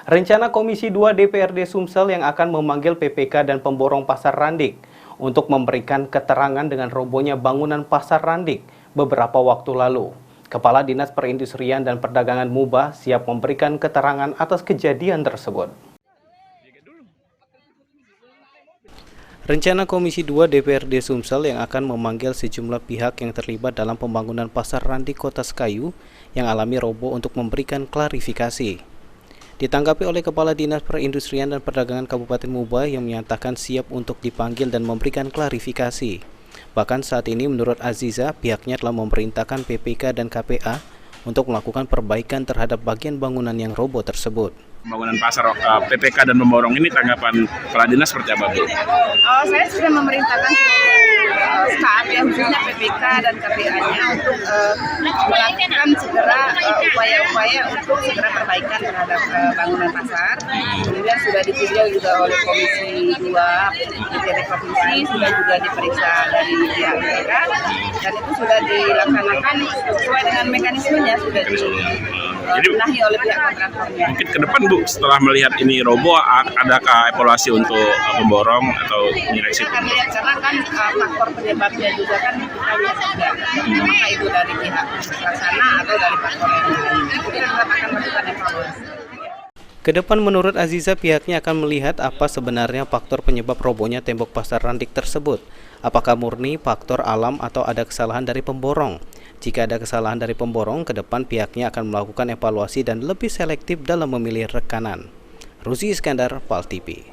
Rencana Komisi 2 DPRD Sumsel yang akan memanggil PPK dan pemborong Pasar Randik untuk memberikan keterangan dengan robohnya bangunan Pasar Randik beberapa waktu lalu. Kepala Dinas Perindustrian dan Perdagangan Mubah siap memberikan keterangan atas kejadian tersebut. Rencana Komisi 2 DPRD Sumsel yang akan memanggil sejumlah pihak yang terlibat dalam pembangunan Pasar Randik Kota Sekayu yang alami roboh untuk memberikan klarifikasi. Ditanggapi oleh Kepala Dinas Perindustrian dan Perdagangan Kabupaten Mubah yang menyatakan siap untuk dipanggil dan memberikan klarifikasi. Bahkan saat ini menurut Aziza, pihaknya telah memerintahkan PPK dan KPA untuk melakukan perbaikan terhadap bagian bangunan yang roboh tersebut. Pembangunan pasar PPK dan pemborong ini tanggapan Kepala Dinas seperti apa, Bu? Saya sudah memerintahkan staff ya, khususnya PPK dan KPA-nya untuk melakukan segera upaya-upaya untuk segera perbaikan terhadap bangunan pasar. Kemudian sudah ditinjau juga oleh Komisi 2 DPRD Provinsi, sudah juga diperiksa dari pihak PPK, dan itu sudah dilaksanakan sesuai dengan mekanismenya, sudah dibenahi oleh pihak kontraktornya. Mungkin ke depan, Bu, setelah melihat ini roboh, adakah evaluasi untuk pemborong atau direksi? Kita akan lihat, karena kan faktor penyebabnya juga kan kita lihat juga, apakah itu dari pihak pelaksana atau dari faktor yang lain. Kita tetap akan melakukan evaluasi. Kedepan menurut Aziza, pihaknya akan melihat apa sebenarnya faktor penyebab robohnya tembok Pasar Randik tersebut. Apakah murni faktor alam atau ada kesalahan dari pemborong? Jika ada kesalahan dari pemborong, ke depan pihaknya akan melakukan evaluasi dan lebih selektif dalam memilih rekanan. Ruzi Iskandar, PAL TV.